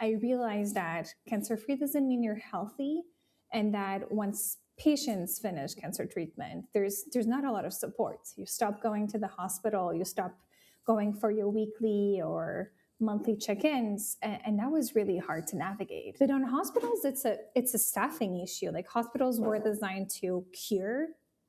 I realized that cancer-free doesn't mean you're healthy, and that once patients finish cancer treatment, there's not a lot of support. You stop going to the hospital, you stop going for your weekly or monthly check-ins, and that was really hard to navigate. But on hospitals, it's a staffing issue. Like, hospitals were designed to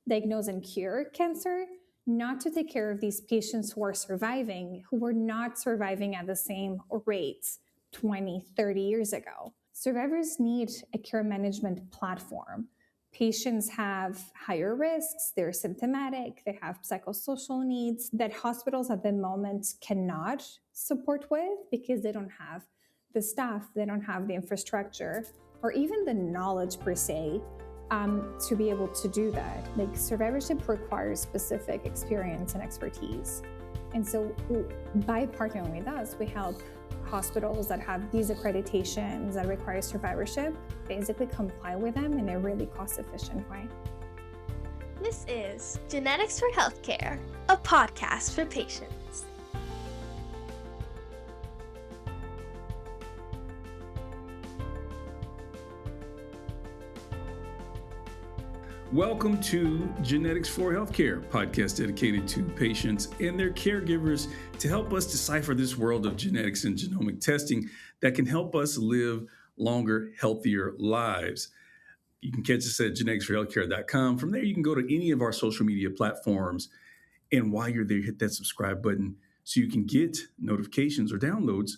diagnose and cure cancer, not to take care of these patients who are surviving, who were not surviving at the same rates 20, 30 years ago. Survivors need a care management platform. Patients have higher risks, they're symptomatic, they have psychosocial needs that hospitals at the moment cannot support with because they don't have the staff, they don't have the infrastructure, or even the knowledge per se to be able to do that. Like, survivorship requires specific experience and expertise. And so by partnering with us, we help hospitals that have these accreditations that require survivorship basically comply with them in a really cost-efficient way. This is Genetics for Healthcare, a podcast for patients. Welcome to Genetics for Healthcare, podcast dedicated to patients and their caregivers to help us decipher this world of genetics and genomic testing that can help us live longer, healthier lives. You can catch us at geneticsforhealthcare.com. From there, you can go to any of our social media platforms. And while you're there, hit that subscribe button so you can get notifications or downloads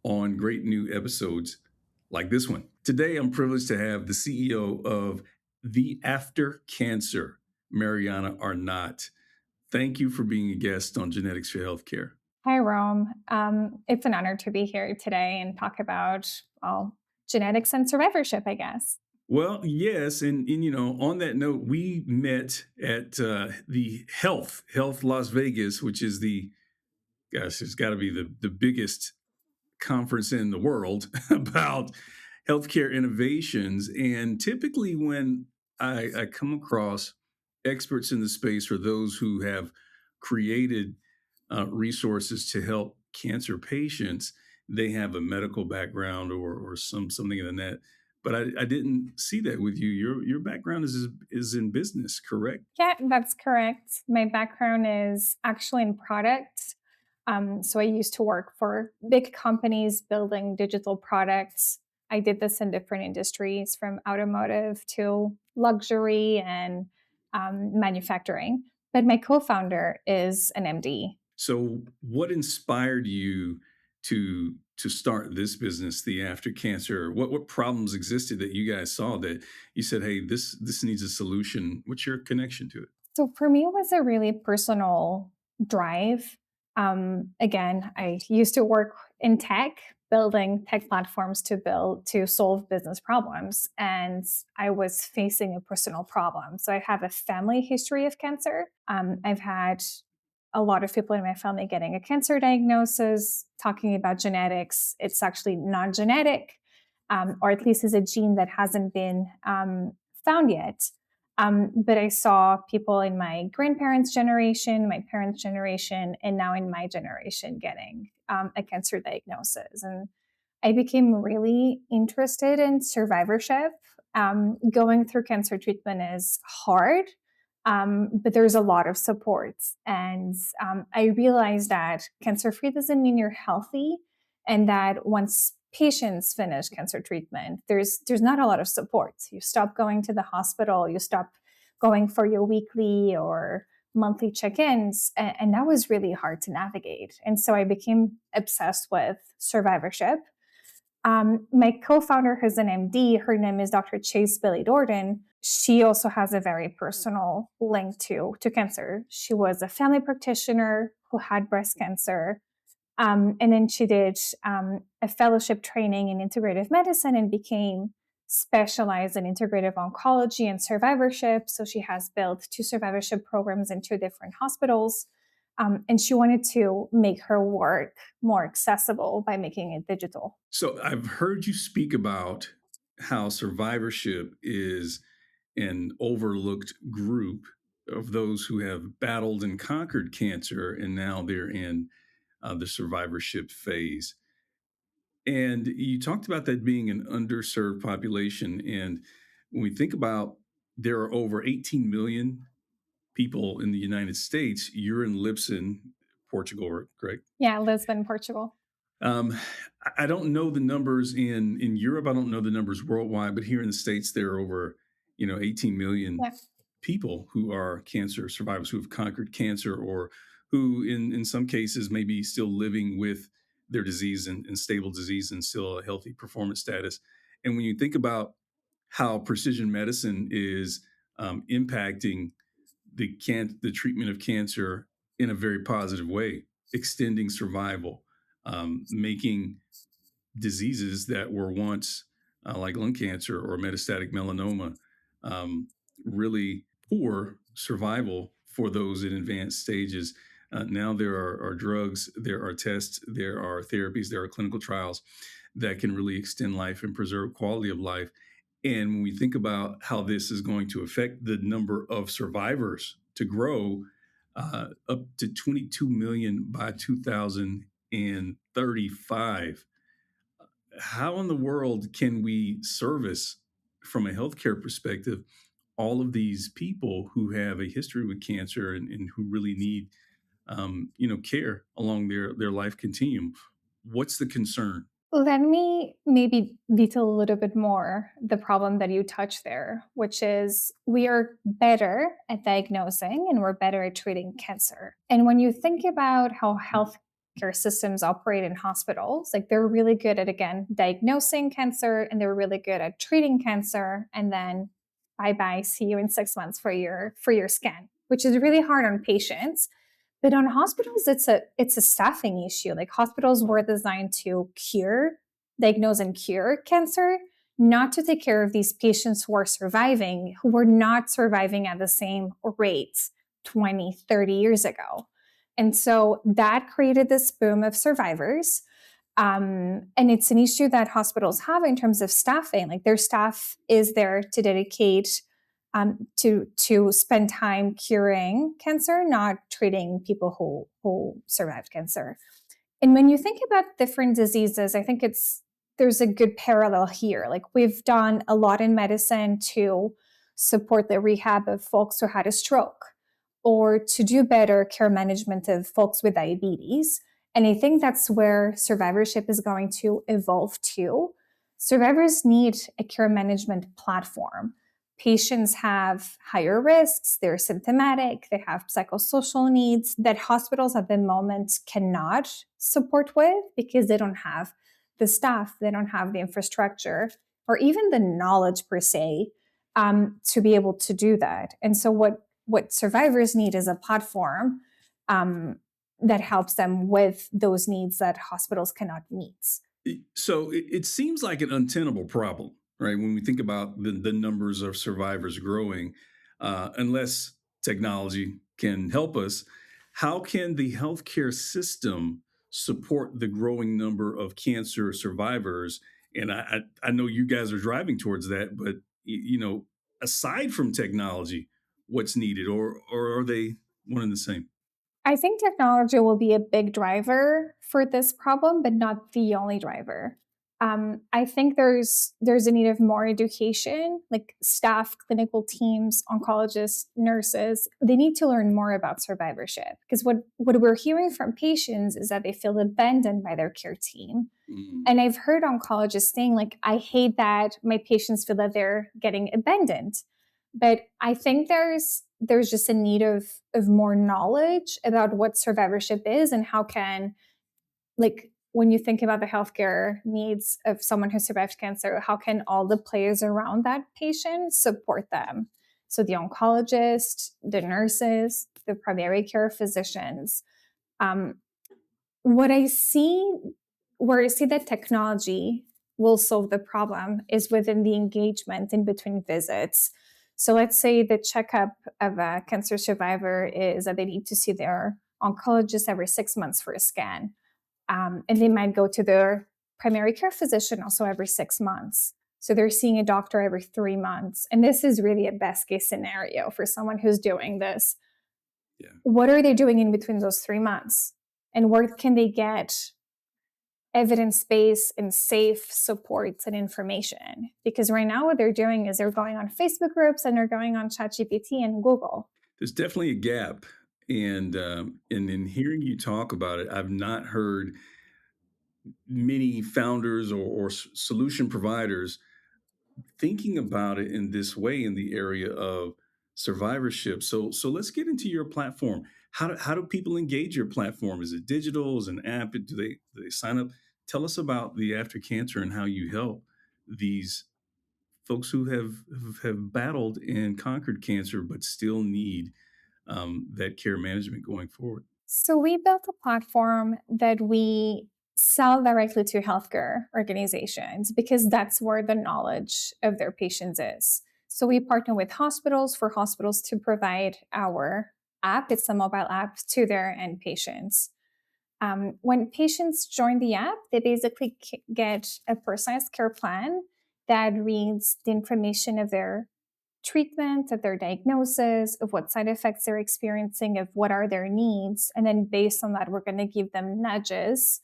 on great new episodes like this one. Today, I'm privileged to have the CEO of The After Cancer, Mariana Arnaut. Thank you for being a guest on Genetics for Healthcare. Hi, Rome. It's an honor to be here today and talk about, genetics and survivorship, I guess. Well, yes. And on that note, we met at the Health Las Vegas, which is it's got to be the biggest conference in the world about healthcare innovations. And typically when I come across experts in the space or those who have created resources to help cancer patients, they have a medical background or something in that. But I didn't see that with you. Your background is in business, correct? Yeah, that's correct. My background is actually in product. So I used to work for big companies building digital products. I did this in different industries, from automotive to luxury and manufacturing. But my co-founder is an MD. So what inspired you to start this business, the After Cancer? What problems existed that you guys saw that you said, hey, this needs a solution? What's your connection to it? So for me, it was a really personal drive. Again, I used to work in tech, building tech platforms to solve business problems. And I was facing a personal problem. So I have a family history of cancer. I've had a lot of people in my family getting a cancer diagnosis, talking about genetics. It's actually non-genetic, or at least is a gene that hasn't been found yet. But I saw people in my grandparents' generation, my parents' generation, and now in my generation getting a cancer diagnosis. And I became really interested in survivorship. Going through cancer treatment is hard, but there's a lot of support. And I realized that cancer-free doesn't mean you're healthy, and that once patients finish cancer treatment, there's not a lot of support. You stop going to the hospital, you stop going for your weekly or monthly check-ins, and that was really hard to navigate. And so I became obsessed with survivorship. My co-founder, who's an MD, her name is Dr. Chase Billy Dorden. She also has a very personal link to cancer. She was a family practitioner who had breast cancer. And then she did a fellowship training in integrative medicine and became specialized in integrative oncology and survivorship. So she has built 2 survivorship programs in 2 different hospitals. And she wanted to make her work more accessible by making it digital. So I've heard you speak about how survivorship is an overlooked group of those who have battled and conquered cancer, and now they're in the survivorship phase. And you talked about that being an underserved population. And when we think about there are over 18 million people in the United States, you're in Lisbon, Portugal, correct? Yeah, Lisbon, Portugal. Um, I don't know the numbers in Europe. I don't know the numbers worldwide, but here in the States, there are over 18 million Yeah. people who are cancer survivors who have conquered cancer, or who, in some cases, may be still living with their disease and stable disease and still a healthy performance status. And when you think about how precision medicine is impacting the treatment of cancer in a very positive way, extending survival, making diseases that were once like lung cancer or metastatic melanoma really poor survival for those in advanced stages. Now there are drugs, there are tests, there are therapies, there are clinical trials that can really extend life and preserve quality of life. And when we think about how this is going to affect the number of survivors to grow up to 22 million by 2035, how in the world can we service, from a healthcare perspective, all of these people who have a history with cancer and who really need care along their life continuum? What's the concern? Let me maybe detail a little bit more the problem that you touched there, which is we are better at diagnosing and we're better at treating cancer. And when you think about how healthcare systems operate in hospitals, like they're really good at, again, diagnosing cancer, and they're really good at treating cancer, and then bye bye, see you in 6 months for your scan, which is really hard on patients. But on hospitals, it's a staffing issue. Like, hospitals were designed to diagnose and cure cancer, not to take care of these patients who are surviving, who were not surviving at the same rates 20, 30 years ago. And so that created this boom of survivors. And it's an issue that hospitals have in terms of staffing. Like, their staff is there to dedicate to spend time curing cancer, not treating people who survived cancer. And when you think about different diseases, I think there's a good parallel here. Like, we've done a lot in medicine to support the rehab of folks who had a stroke, or to do better care management of folks with diabetes. And I think that's where survivorship is going to evolve too. Survivors need a care management platform. Patients have higher risks, they're symptomatic, they have psychosocial needs that hospitals at the moment cannot support with because they don't have the staff, they don't have the infrastructure, or even the knowledge per se, to be able to do that. And so what survivors need is a platform that helps them with those needs that hospitals cannot meet. So it seems like an untenable problem, right? When we think about the numbers of survivors growing, unless technology can help us, how can the healthcare system support the growing number of cancer survivors? And I know you guys are driving towards that, but aside from technology, what's needed, or are they one and the same? I think technology will be a big driver for this problem, but not the only driver. I think there's a need of more education, like staff, clinical teams, oncologists, nurses. They need to learn more about survivorship, because what we're hearing from patients is that they feel abandoned by their care team. Mm. And I've heard oncologists saying, like, I hate that my patients feel that they're getting abandoned. But I think there's just a need of more knowledge about what survivorship is, and how can, like, when you think about the healthcare needs of someone who survived cancer, how can all the players around that patient support them? So the oncologist, the nurses, the primary care physicians. Where I see that technology will solve the problem is within the engagement in between visits. So let's say the checkup of a cancer survivor is that they need to see their oncologist every 6 months for a scan. And they might go to their primary care physician also every 6 months. So they're seeing a doctor every 3 months. And this is really a best case scenario for someone who's doing this. Yeah. What are they doing in between those 3 months? And where can they get evidence-based and safe supports and information. Because right now what they're doing is they're going on Facebook groups and they're going on ChatGPT and Google. There's definitely a gap. And in hearing you talk about it, I've not heard many founders or solution providers thinking about it in this way in the area of survivorship. So let's get into your platform. How do people engage your platform? Is it digital? Is it an app? Do they sign up? Tell us about the After Cancer and how you help these folks who have battled and conquered cancer, but still need that care management going forward. So we built a platform that we sell directly to healthcare organizations because that's where the knowledge of their patients is. So we partner with hospitals for hospitals to provide our app. It's a mobile app to their end patients. When patients join the app, they basically get a personalized care plan that reads the information of their treatment, of their diagnosis, of what side effects they're experiencing, of what are their needs. And then based on that, we're going to give them nudges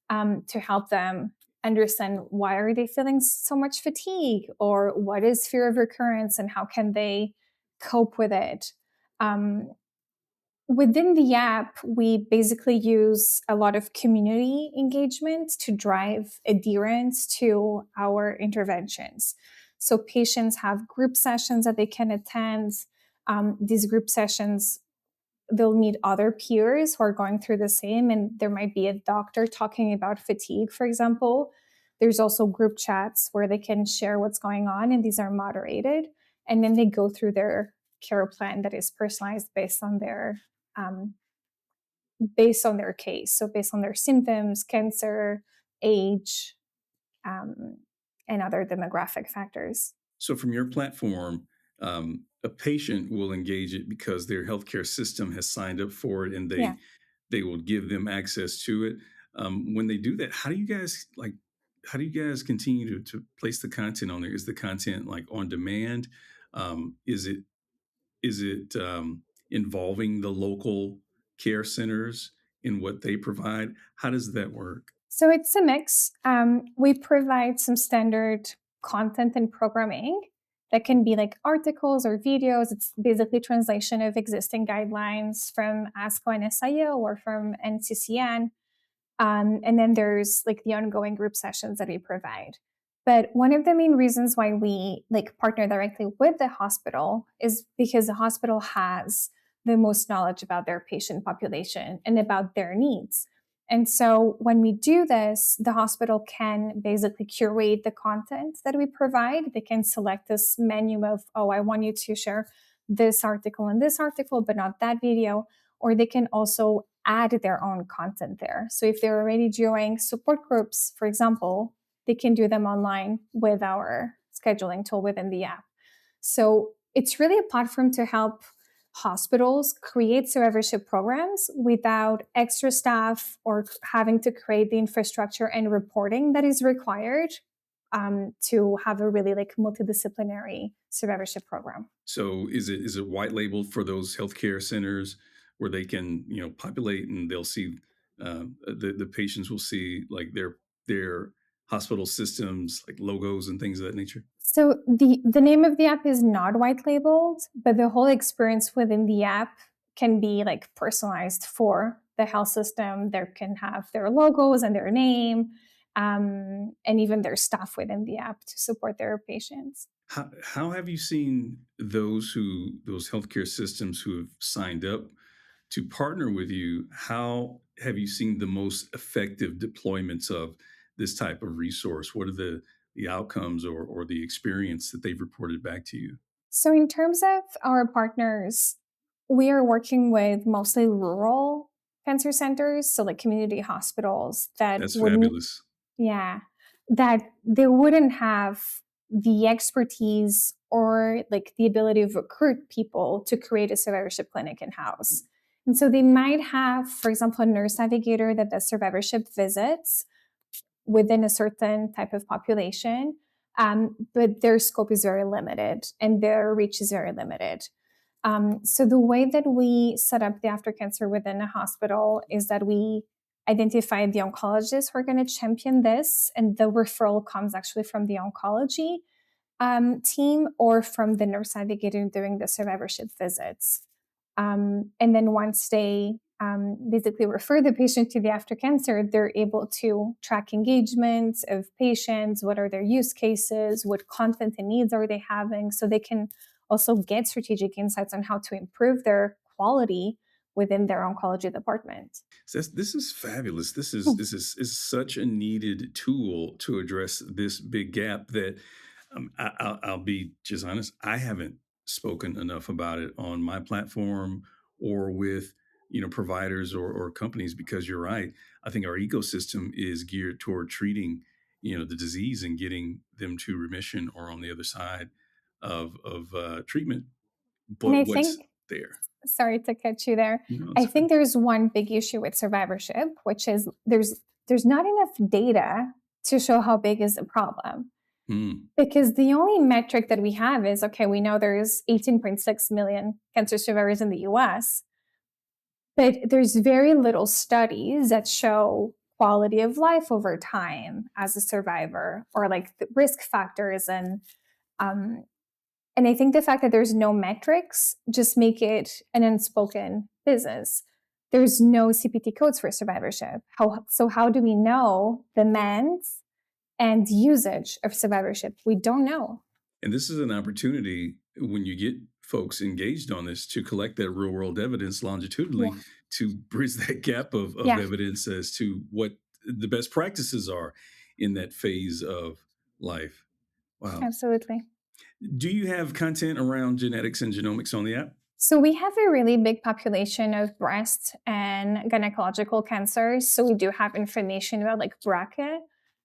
to help them understand why are they feeling so much fatigue, or what is fear of recurrence and how can they cope with it. Within the app, we basically use a lot of community engagement to drive adherence to our interventions. So patients have group sessions that they can attend. These group sessions, they'll meet other peers who are going through the same, and there might be a doctor talking about fatigue, for example. There's also group chats where they can share what's going on, and these are moderated. And then they go through their care plan that is personalized um, based on their case. So based on their symptoms, cancer, age, um, and other demographic factors. So from your platform, a patient will engage it because their healthcare system has signed up for it, and Yeah. they will give them access to it. When they do that, how do you guys like? How do you guys continue to place the content on there? Is the content like on demand? Is it involving the local care centers in what they provide? How does that work? So it's a mix. We provide some standard content and programming that can be like articles or videos. It's basically translation of existing guidelines from ASCO and SIO or from NCCN. And then there's like the ongoing group sessions that we provide. But one of the main reasons why we like partner directly with the hospital is because the hospital has the most knowledge about their patient population and about their needs. And so when we do this, the hospital can basically curate the content that we provide. They can select this menu of, oh, I want you to share this article and this article, but not that video. Or they can also add their own content there. So if they're already doing support groups, for example, they can do them online with our scheduling tool within the app. So it's really a platform to help hospitals create survivorship programs without extra staff or having to create the infrastructure and reporting that is required to have a really like multidisciplinary survivorship program. So is it white labeled for those healthcare centers where they can populate and they'll see the patients will see like their hospital systems like logos and things of that nature? So the name of the app is not white labeled, but the whole experience within the app can be like personalized for the health system. They can have their logos and their name, and even their staff within the app to support their patients. How have you seen those healthcare systems who have signed up to partner with you? How have you seen the most effective deployments of this type of resource? What are the outcomes or the experience that they've reported back to you? So in terms of our partners, we are working with mostly rural cancer centers, so like community hospitals that That's wouldn't, fabulous. yeah, that they wouldn't have the expertise or like the ability to recruit people to create a survivorship clinic in-house. And so they might have, for example, a nurse navigator that does survivorship visits within a certain type of population, but their scope is very limited and their reach is very limited. So the way that we set up the after cancer within a hospital is that we identify the oncologists who are going to champion this, and the referral comes actually from the oncology team or from the nurse navigator doing the survivorship visits. And then once they basically refer the patient to the after cancer, they're able to track engagement of patients, what are their use cases, what content and needs are they having, so they can also get strategic insights on how to improve their quality within their oncology department. So this is fabulous. This is such a needed tool to address this big gap that I'll be just honest. I haven't spoken enough about it on my platform or with providers or companies, because you're right. I think our ecosystem is geared toward treating the disease and getting them to remission or on the other side of treatment. And But I what's think, there? sorry to cut you there, It's I okay. think there's one big issue with survivorship, which is there's not enough data to show how big is the problem. Hmm. Because the only metric that we have is, okay, we know there's 18.6 million cancer survivors in the US, but there's very little studies that show quality of life over time as a survivor, or like the risk factors. Um, and I think the fact that there's no metrics just make it an unspoken business. There's no CPT codes for survivorship. So how do we know demands and usage of survivorship? We don't know. And this is an opportunity when you get folks engaged on this to collect that real world evidence longitudinally Yeah. to bridge that gap of Yeah, evidence as to what the best practices are in that phase of life. Wow. absolutely. Do you have content around genetics and genomics on the app? So we have a really big population of breast and gynecological cancers. So we do have information about like BRCA,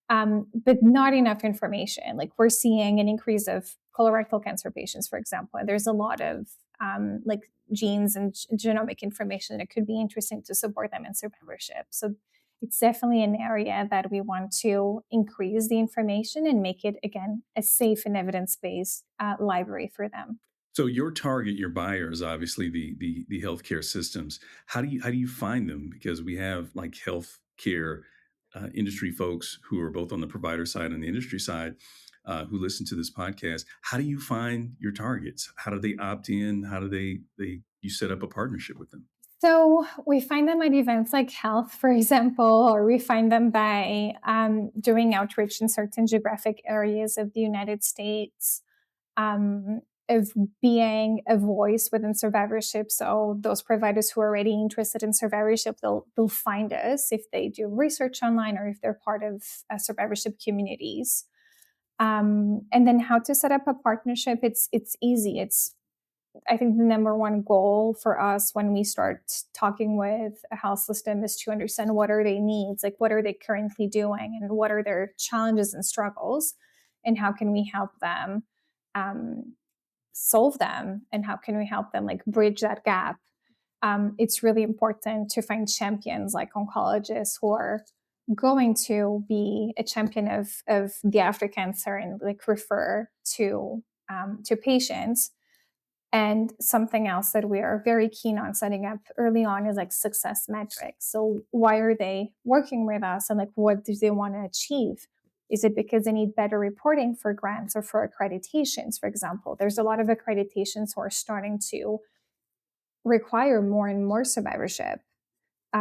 but not enough information. Like we're seeing an increase of colorectal cancer patients, for example. And there's a lot of like genes and genomic information that could be interesting to support them in survivorship. So it's definitely an area that we want to increase the information and make it, again, a safe and evidence-based library for them. So your target, your buyer is obviously the healthcare systems. How do you find them? Because we have like healthcare industry folks who are both on the provider side and the industry side who listen to this podcast. How do you find your targets? How do they opt in? How do they you set up a partnership with them? So we find them at events like health, for example, or we find them by doing outreach in certain geographic areas of the United States, um, of being a voice within survivorship. So those providers who are already interested in survivorship, they'll find us if they do research online or if they're part of survivorship communities. And then how to set up a partnership? It's easy. It's I think the number one goal for us when we start talking with a health system is to understand what are their needs, like what are they currently doing, and what are their challenges and struggles, and how can we help them um, solve them, and how can we help them like bridge that gap. It's really important to find champions like oncologists who are going to be a champion of the after cancer and like refer to patients. And something else that we are very keen on setting up early on is like success metrics. So why are they working with us, and like what do they want to achieve? Is it because they need better reporting for grants or for accreditations, for example? There's a lot of accreditations who are starting to require more and more survivorship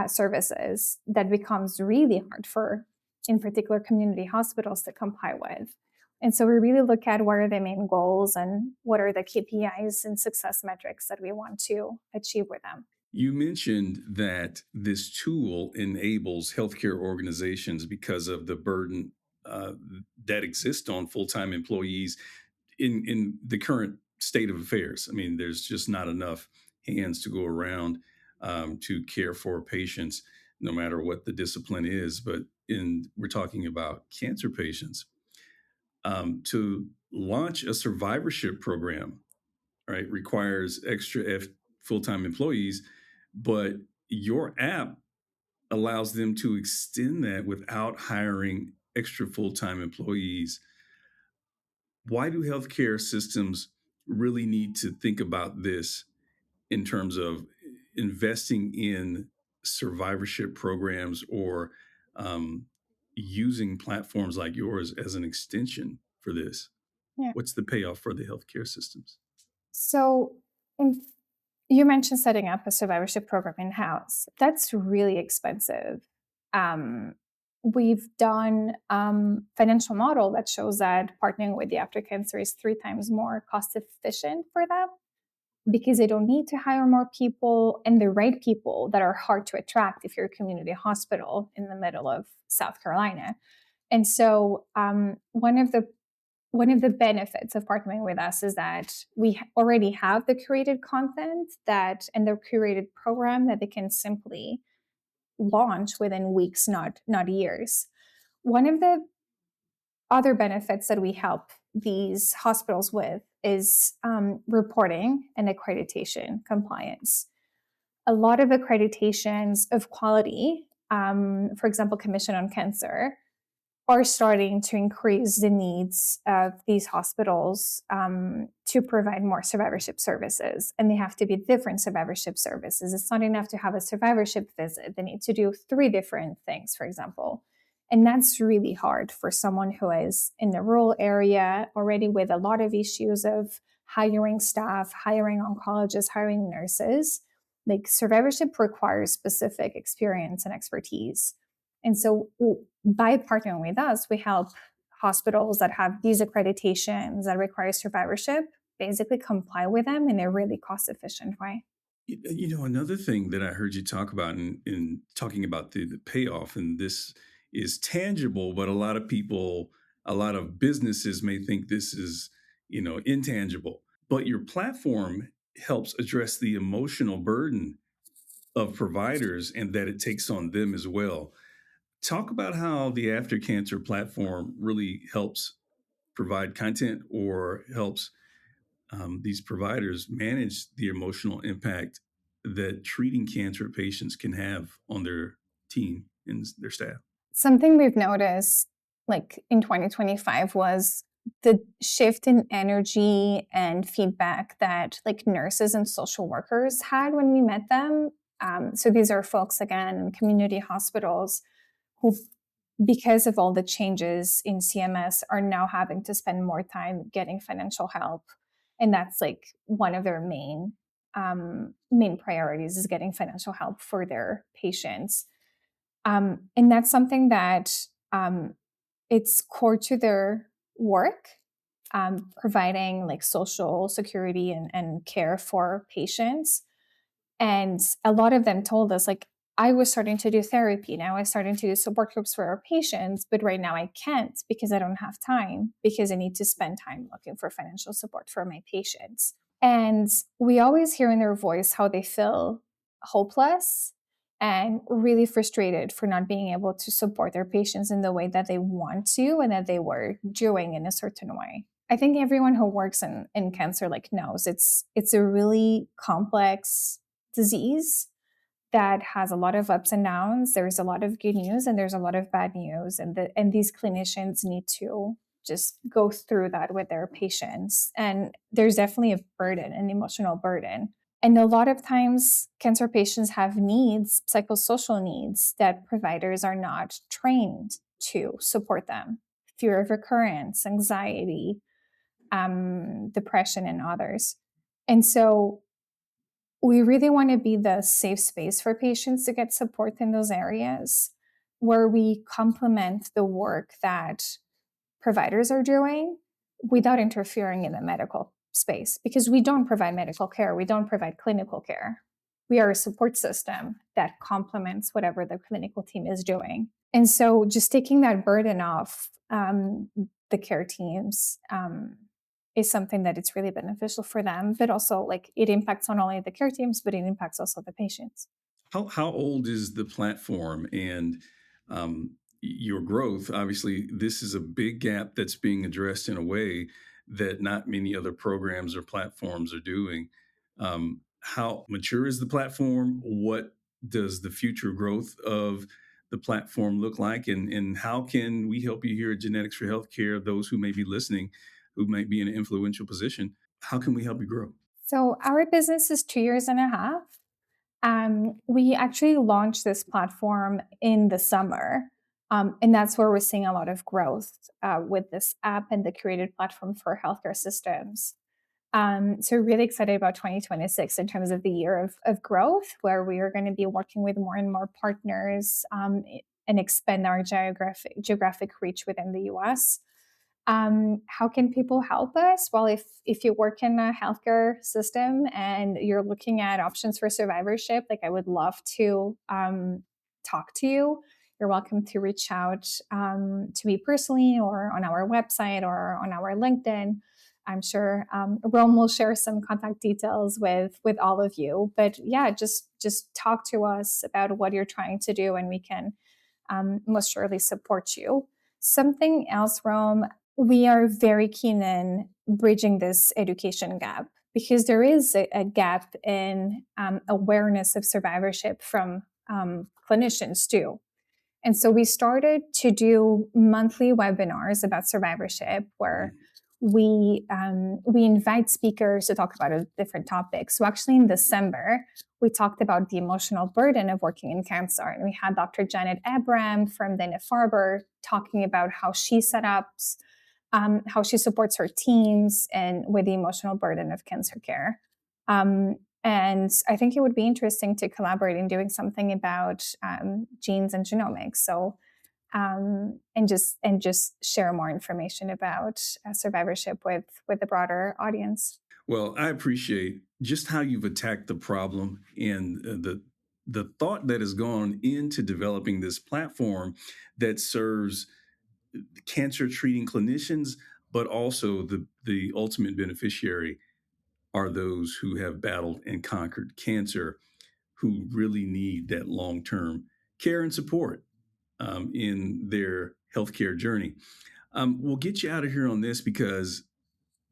services that becomes really hard for, in particular, community hospitals to comply with. And so we really look at what are the main goals and what are the KPIs and success metrics that we want to achieve with them. You mentioned that this tool enables healthcare organizations because of the burden uh, that exists on full-time employees in the current state of affairs. I mean, there's just not enough hands to go around to care for patients, no matter what the discipline is. But we're talking about cancer patients. To launch a survivorship program, right, requires full-time employees, but your app allows them to extend that without hiring extra full-time employees. Why do healthcare systems really need to think about this in terms of investing in survivorship programs or um, using platforms like yours as an extension for this? Yeah. What's the payoff for the healthcare systems? So, in, you mentioned setting up a survivorship program in house. That's really expensive. Um, we've done financial model that shows that partnering with the after cancer is 3 times more cost efficient for them because they don't need to hire more people and the right people that are hard to attract if you're a community hospital in the middle of South Carolina. And so one of the benefits of partnering with us is that we already have the curated content that and the curated program that they can simply launch within weeks, not years. One of the other benefits that we help these hospitals with is reporting and accreditation compliance. A lot of accreditations of quality, for example, Commission on Cancer, are starting to increase the needs of these hospitals to provide more survivorship services. And they have to be different survivorship services. It's not enough to have a survivorship visit. They need to do 3 different things, for example. And that's really hard for someone who is in the rural area already with a lot of issues of hiring staff, hiring oncologists, hiring nurses. Like survivorship requires specific experience and expertise. And so by partnering with us, we help hospitals that have these accreditations that require survivorship basically comply with them in a really cost efficient way. Another thing that I heard you talk about in talking about the payoff, and this is tangible, but a lot of businesses may think this is, intangible. But your platform helps address the emotional burden of providers and that it takes on them as well. Talk about how the After Cancer platform really helps provide content or helps these providers manage the emotional impact that treating cancer patients can have on their team and their staff. Something we've noticed like in 2025 was the shift in energy and feedback that like nurses and social workers had when we met them. So these are folks again in community hospitals who, because of all the changes in CMS, are now having to spend more time getting financial help, and that's like one of their main priorities is getting financial help for their patients. And that's something that it's core to their work, providing like social security and care for patients. And a lot of them told us, like, I was starting to do therapy. Now I was starting to do support groups for our patients, but right now I can't because I don't have time because I need to spend time looking for financial support for my patients. And we always hear in their voice how they feel hopeless and really frustrated for not being able to support their patients in the way that they want to and that they were doing in a certain way. I think everyone who works in cancer like knows it's a really complex disease that has a lot of ups and downs. There's a lot of good news and there's a lot of bad news, and these clinicians need to just go through that with their patients. And there's definitely a burden, an emotional burden. And a lot of times, cancer patients have needs, psychosocial needs, that providers are not trained to support them. Fear of recurrence, anxiety, depression, and others. And so we really want to be the safe space for patients to get support in those areas where we complement the work that providers are doing without interfering in the medical space, because we don't provide medical care, we don't provide clinical care. We are a support system that complements whatever the clinical team is doing. And so just taking that burden off the care teams is something that it's really beneficial for them, but also like it impacts not only the care teams, but it impacts also the patients. How old is the platform and your growth? Obviously, this is a big gap that's being addressed in a way that not many other programs or platforms are doing. How mature is the platform? What does the future growth of the platform look like? And how can we help you here at Genetics for Healthcare, those who may be listening, who might be in an influential position? How can we help you grow? So our business is 2 years and a half. We actually launched this platform in the summer, and that's where we're seeing a lot of growth with this app and the created platform for healthcare systems. So really excited about 2026 in terms of the year of growth, where we are going to be working with more and more partners and expand our geographic reach within the US. How can people help us? Well, if you work in a healthcare system and you're looking at options for survivorship, like I would love to talk to you. You're welcome to reach out to me personally or on our website or on our LinkedIn. I'm sure Rome will share some contact details with all of you. But yeah, just talk to us about what you're trying to do, and we can most surely support you. Something else, Rome, we are very keen in bridging this education gap because there is a gap in awareness of survivorship from clinicians too. And so we started to do monthly webinars about survivorship where we invite speakers to talk about different topics. So actually in December, we talked about the emotional burden of working in cancer. And we had Dr. Janet Abram from Dana-Farber talking about how she set up, how she supports her teams and with the emotional burden of cancer care. And I think it would be interesting to collaborate in doing something about genes and genomics. So and just share more information about survivorship with the broader audience. Well, I appreciate just how you've attacked the problem and the thought that has gone into developing this platform that serves cancer treating clinicians, but also the ultimate beneficiary are those who have battled and conquered cancer, who really need that long term care and support in their healthcare journey. We'll get you out of here on this because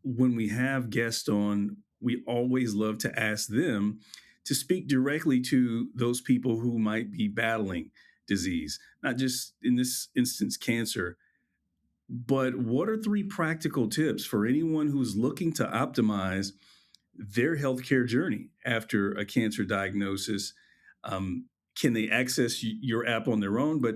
when we have guests on, we always love to ask them to speak directly to those people who might be battling disease, not just in this instance, cancer. But what are three practical tips for anyone who's looking to optimize their healthcare journey after a cancer diagnosis? Can they access your app on their own? But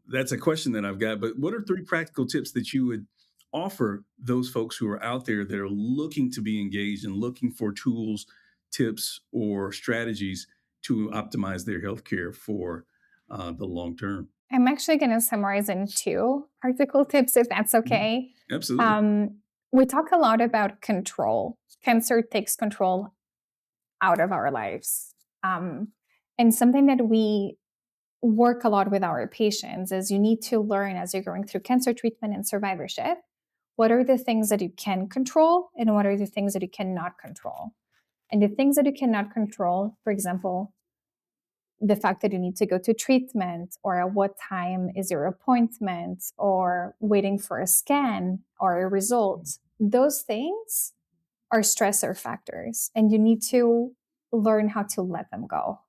that's a question that I've got. But what are three practical tips that you would offer those folks who are out there that are looking to be engaged and looking for tools, tips, or strategies to optimize their healthcare for the long term? I'm actually going to summarize in two practical tips, if that's okay. Absolutely. We talk a lot about control. Cancer takes control out of our lives. And something that we work a lot with our patients is you need to learn as you're going through cancer treatment and survivorship, what are the things that you can control and what are the things that you cannot control. And the things that you cannot control, for example, the fact that you need to go to treatment or at what time is your appointment or waiting for a scan or a result, those things are stressor factors and you need to learn how to let them go.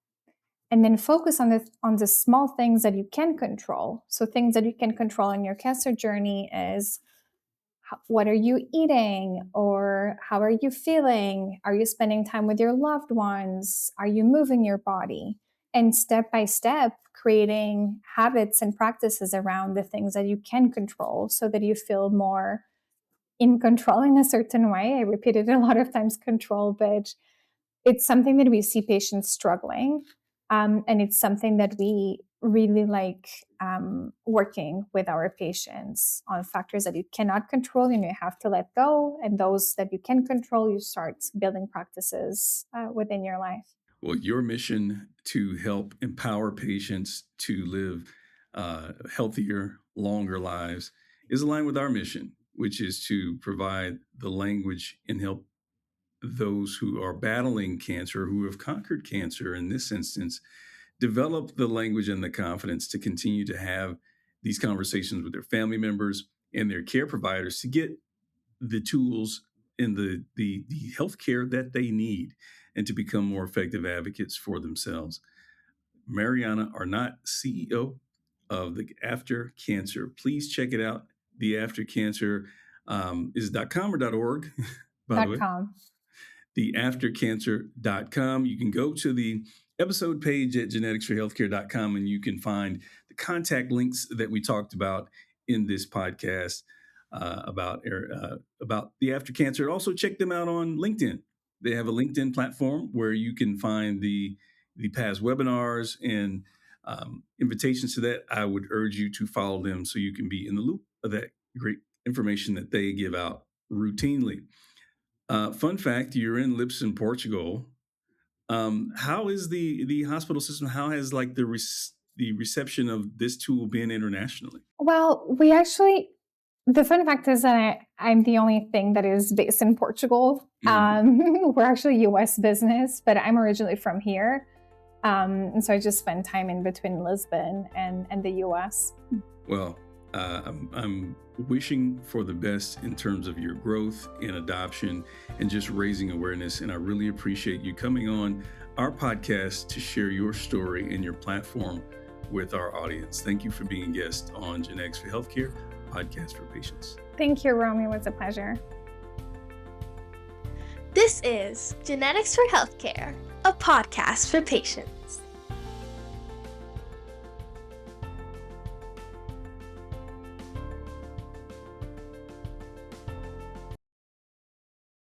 And then focus on the small things that you can control. So things that you can control in your cancer journey is what are you eating or how are you feeling? Are you spending time with your loved ones? Are you moving your body? And step by step, creating habits and practices around the things that you can control so that you feel more in control in a certain way. I repeat it a lot of times, control, but it's something that we see patients struggling. And it's something that we really like working with our patients on factors that you cannot control and you have to let go. And those that you can control, you start building practices within your life. Well, your mission to help empower patients to live healthier, longer lives is aligned with our mission, which is to provide the language and help those who are battling cancer, who have conquered cancer in this instance, develop the language and the confidence to continue to have these conversations with their family members and their care providers to get the tools and the health care that they need and to become more effective advocates for themselves. Mariana Arnaut, CEO of the After Cancer. Please check it out. The After Cancer is .com or .org, by the way. .com. Theaftercancer.com. You can go to the episode page at geneticsforhealthcare.com, and you can find the contact links that we talked about in this podcast about the After Cancer. Also, check them out on LinkedIn. They have a LinkedIn platform where you can find the past webinars and invitations to that. I would urge you to follow them so you can be in the loop of that great information that they give out routinely. Fun fact, you're in Lisbon, Portugal. How is the hospital system? How has like the reception of this tool been internationally? Well, the fun fact is that I'm the only thing that is based in Portugal. We're actually a US business, but I'm originally from here. And so I just spend time in between Lisbon and the US. Well, I'm wishing for the best in terms of your growth and adoption and just raising awareness. And I really appreciate you coming on our podcast to share your story and your platform with our audience. Thank you for being a guest on Genetics for Healthcare, podcast for patients. Thank you, Romy. It was a pleasure. This is Genetics for Healthcare, a podcast for patients.